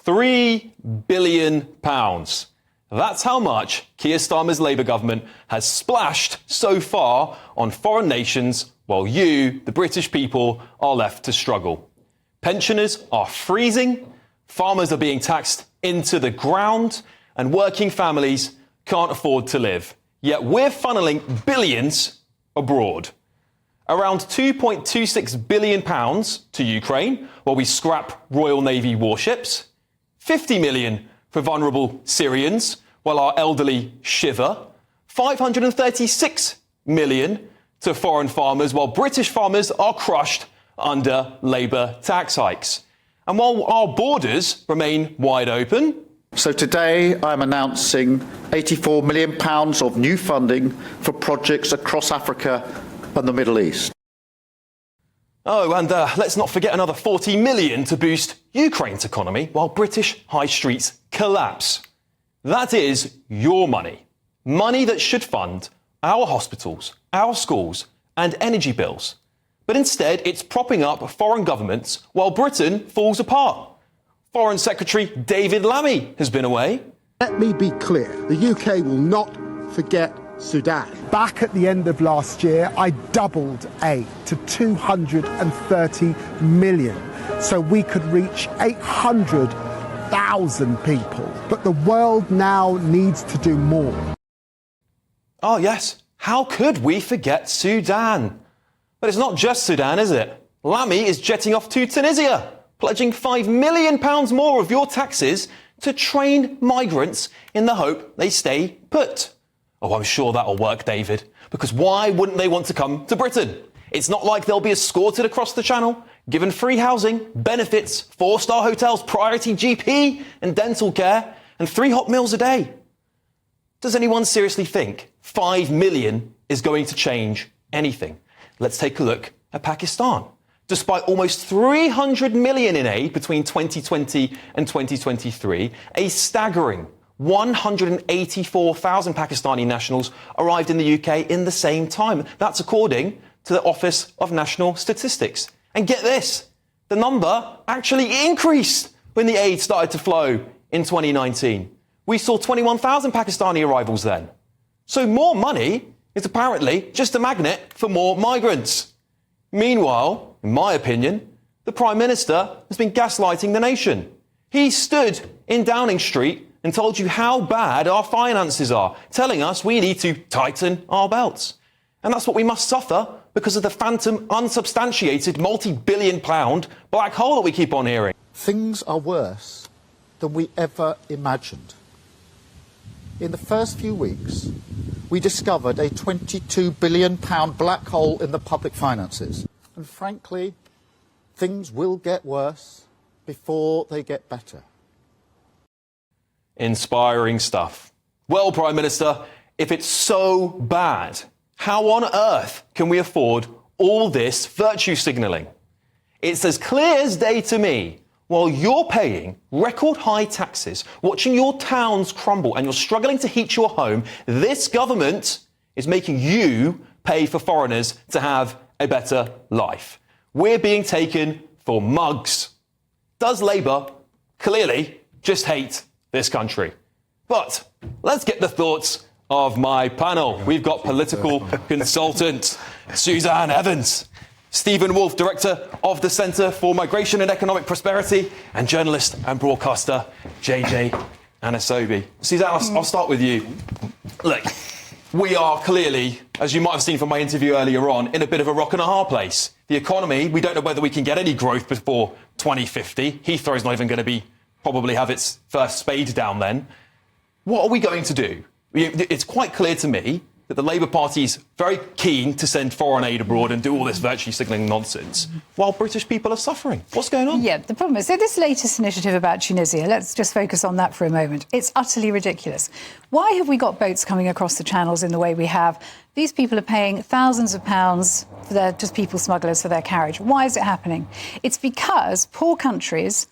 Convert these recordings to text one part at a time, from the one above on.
£3 billion. That's how much Keir Starmer's Labour government has splashed so far on foreign nations, while you, the British people, are left to struggle. Pensioners are freezing, farmers are being taxed into the ground, and working families can't afford to live. Yet we're funneling billions abroad. Around £2.26 billion to Ukraine, while we scrap Royal Navy warships. £50 million for vulnerable Syrians, while our elderly shiver. £536 million to foreign farmers, while British farmers are crushed under Labour tax hikes. And while our borders remain wide open. So today I'm announcing £84 million of new funding for projects across Africa and the Middle East. Oh, and let's not forget another £40 million to boost Ukraine's economy while British high streets collapse. That is your money. Money that should fund our hospitals, our schools and energy bills. But instead, it's propping up foreign governments while Britain falls apart. Foreign Secretary David Lammy has been away. Let me be clear. The UK will not forget Sudan. Back at the end of last year, I doubled aid to 230 million so we could reach 800,000 people. But the world now needs to do more. Oh, yes. How could we forget Sudan? But it's not just Sudan, is it? Lammy is jetting off to Tunisia, pledging £5 million more of your taxes to train migrants in the hope they stay put. Oh, I'm sure that'll work, David, because why wouldn't they want to come to Britain? It's not like they'll be escorted across the channel, given free housing, benefits, 4-star hotels, priority GP and dental care, and 3 hot meals a day. Does anyone seriously think £5 million is going to change anything? Let's take a look at Pakistan. Despite almost £300 million in aid between 2020 and 2023, a staggering 184,000 Pakistani nationals arrived in the UK in the same time. That's according to the Office of National Statistics. And get this, the number actually increased when the aid started to flow in 2019. We saw 21,000 Pakistani arrivals then. So more money is apparently just a magnet for more migrants. Meanwhile, in my opinion, the Prime Minister has been gaslighting the nation. He stood in Downing Street and told you how bad our finances are, telling us we need to tighten our belts. And that's what we must suffer because of the phantom, unsubstantiated, multi-billion-pound black hole that we keep on hearing. Things are worse than we ever imagined. In the first few weeks, we discovered a £22 billion black hole in the public finances. And frankly, things will get worse before they get better. Inspiring stuff. Well, Prime Minister, if it's so bad, how on earth can we afford all this virtue signalling? It's as clear as day to me. While you're paying record high taxes, watching your towns crumble and you're struggling to heat your home, this government is making you pay for foreigners to have a better life. We're being taken for mugs. Does Labour clearly just hate this country? But let's get the thoughts of my panel. We've got political consultant Suzanne Evans, Stephen Wolfe, Director of the Centre for Migration and Economic Prosperity, and journalist and broadcaster JJ Anasobi. Suzanne, I'll start with you. Look, we are clearly, as you might have seen from my interview earlier on, in a bit of a rock and a hard place. The economy, we don't know whether we can get any growth before 2050. Heathrow's not even going to probably have its first spade down then. What are we going to do? It's quite clear to me that the Labour Party is very keen to send foreign aid abroad and do all this virtue signalling nonsense, while British people are suffering. What's going on? Yeah, the problem is, so this latest initiative about Tunisia, let's just focus on that for a moment. It's utterly ridiculous. Why have we got boats coming across the channels in the way we have? These people are paying thousands of pounds for just people smugglers for their carriage. Why is it happening? It's because poor countries,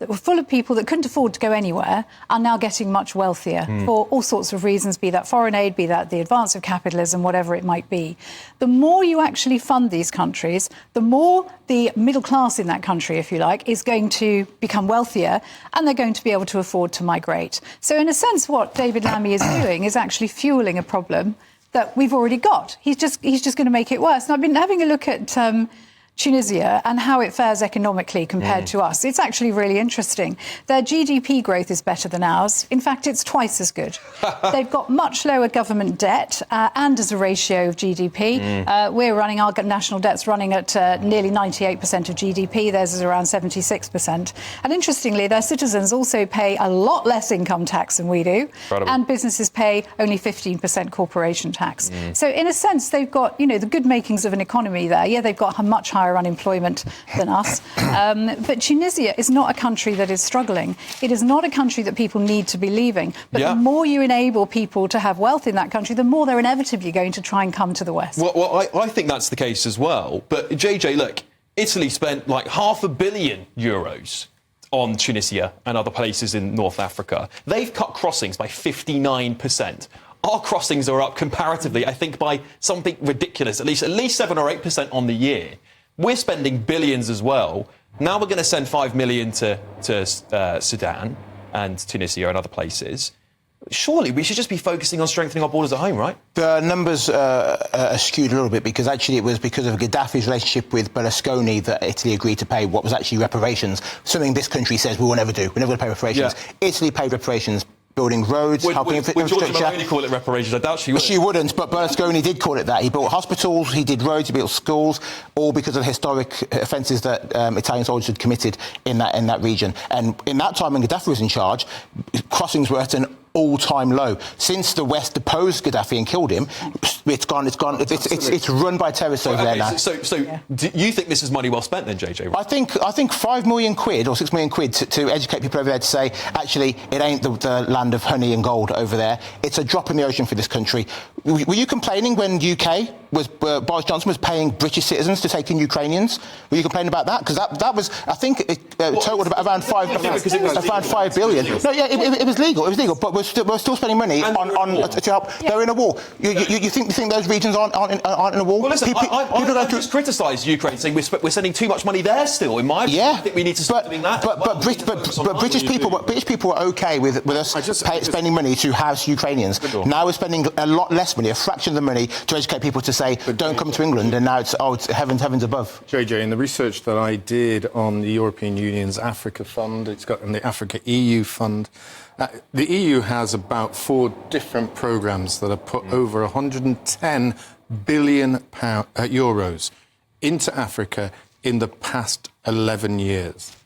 that were full of people that couldn't afford to go anywhere are now getting much wealthier for all sorts of reasons, be that foreign aid, be that the advance of capitalism, whatever it might be. The more you actually fund these countries, the more the middle class in that country, if you like, is going to become wealthier, and they're going to be able to afford to migrate. So in a sense, what David Lammy is doing is actually fueling a problem that we've already got. He's just going to make it worse. And I've been having a look at Tunisia and how it fares economically compared to us. It's actually really interesting. Their GDP growth is better than ours. In fact, it's twice as good. They've got much lower government debt and as a ratio of GDP. We're running, our national debt's running at nearly 98% of GDP. Theirs is around 76%. And interestingly, their citizens also pay a lot less income tax than we do. Incredible. And businesses pay only 15% corporation tax. So in a sense, they've got, the good makings of an economy there. Yeah, they've got a much higher unemployment than us. But Tunisia is not a country that is struggling. It is not a country that people need to be leaving. But the more you enable people to have wealth in that country, the more they're inevitably going to try and come to the West. Well, I think that's the case as well. But, JJ, look, Italy spent like €500 million on Tunisia and other places in North Africa. They've cut crossings by 59%. Our crossings are up comparatively, I think, by something ridiculous, at least 7 or 8% on the year. We're spending billions as well. Now we're going to send 5 million to Sudan and Tunisia and other places. Surely we should just be focusing on strengthening our borders at home, right? The numbers are skewed a little bit because actually it was because of Gaddafi's relationship with Berlusconi that Italy agreed to pay what was actually reparations, something this country says we will never do. We're never going to pay reparations. Yeah. Italy paid reparations. Building roads, helping infrastructure. Would Giorgia Meloni call it reparations? I doubt she would. She wouldn't, but Berlusconi did call it that. He built hospitals, he did roads, he built schools, all because of historic offences that Italian soldiers had committed in that region. And in that time when Gaddafi was in charge, crossings were at an all-time low. Since the West deposed Gaddafi and killed him, it's run by terrorists over there now. So do you think this is money well spent then, JJ? I think 5 million quid or 6 million quid to educate people over there to say, actually, it ain't the land of honey and gold over there. It's a drop in the ocean for this country. Were you complaining when UK was Boris Johnson was paying British citizens to take in Ukrainians? Were you complaining about that? Because that was, I think, it totaled around 5 billion. No, yeah, it was legal. It was legal, but we're still spending money to help. Yeah. They're in a war. You think those regions aren't in a war? Well, listen, I just criticised Ukraine, saying we're sending too much money there still. In my opinion, I think we need to stop doing that. But British people were okay with us spending money to house Ukrainians. Now we're spending a lot less money, a fraction of the money, to educate people to say don't come to England. And now it's heavens above. JJ, in the research that I did on the European Union's Africa Fund, it's got the Africa EU Fund. The EU has about 4 different programmes that have put over 110 billion euros into Africa in the past 11 years.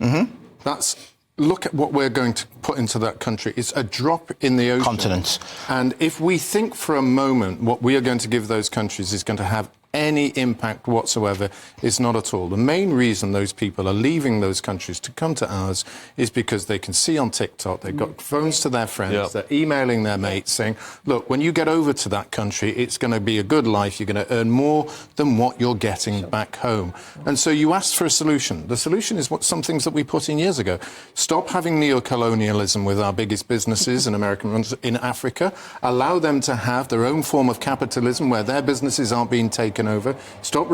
Look at what we're going to put into that country. It's a drop in the ocean. Continent. And if we think for a moment what we are going to give those countries is going to have any impact whatsoever, is not at all. The main reason those people are leaving those countries to come to ours is because they can see on TikTok, they've got phones to their friends, they're emailing their mates saying, look, when you get over to that country, it's going to be a good life, you're going to earn more than what you're getting back home. And so you asked for a solution. The solution is some things that we put in years ago. Stop having neocolonialism with our biggest businesses and American ones in Africa. Allow them to have their own form of capitalism where their businesses aren't being taken over. Stop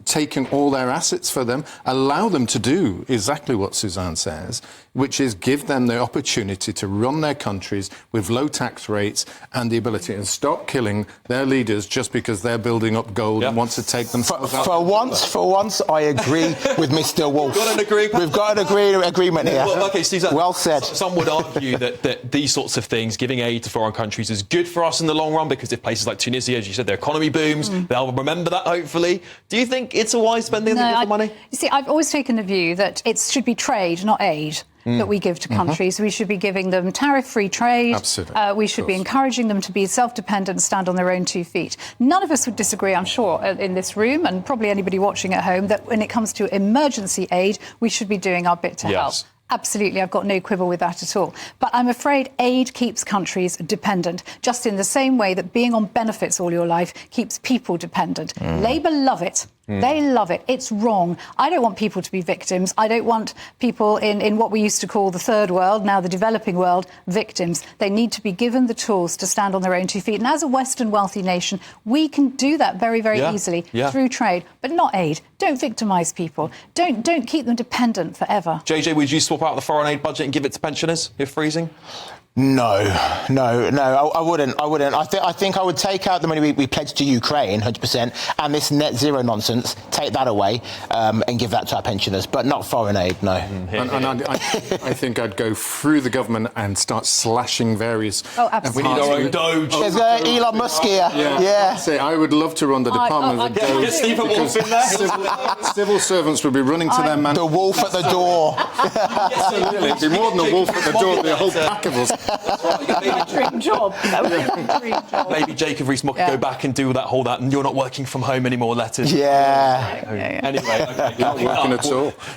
taking all their assets for them. Allow them to do exactly what Suzanne says, which is give them the opportunity to run their countries with low tax rates and the ability, and stop killing their leaders just because they're building up gold and want to take them. For once, I agree with Mr. Wolf. We've got an agreement here. Well, okay, Suzanne, well said. Some would argue that these sorts of things, giving aid to foreign countries, is good for us in the long run because if places like Tunisia, as you said, their economy booms, they'll remember that, hopefully. Do you think it's a wise spending of money? You see, I've always taken the view that it should be trade, not aid, that we give to countries. We should be giving them tariff-free trade. Absolutely. We should be encouraging them to be self-dependent and stand on their own 2 feet. None of us would disagree, I'm sure, in this room, and probably anybody watching at home, that when it comes to emergency aid, we should be doing our bit to help. Absolutely, I've got no quibble with that at all. But I'm afraid aid keeps countries dependent, just in the same way that being on benefits all your life keeps people dependent. Labour love it. They love it. It's wrong. I don't want people to be victims. I don't want people in what we used to call the third world, now the developing world, victims. They need to be given the tools to stand on their own 2 feet. And as a Western wealthy nation, we can do that very, very easily through trade, but not aid. Don't victimise people. Don't keep them dependent forever. JJ, would you swap out the foreign aid budget and give it to pensioners if freezing? No, I wouldn't. I think I would take out the money we pledged to Ukraine, 100%, and this net zero nonsense, take that away and give that to our pensioners, but not foreign aid, no. I think I'd go through the government and start slashing various... Oh, absolutely. We need our own Doge. There's Elon Musk here. Yeah. Say, I would love to run the Department of Doge. Stephen Wolf in there. Civil servants would be running to their man. The wolf at the door. Absolutely. It'd be more than a wolf at the door, it'd be a whole pack of us. Dream job. That would be a dream job. Maybe Jacob Rees-Mogg could go back and do that whole "you're not working from home anymore" letters. Yeah. Anyway, okay. Not working at all.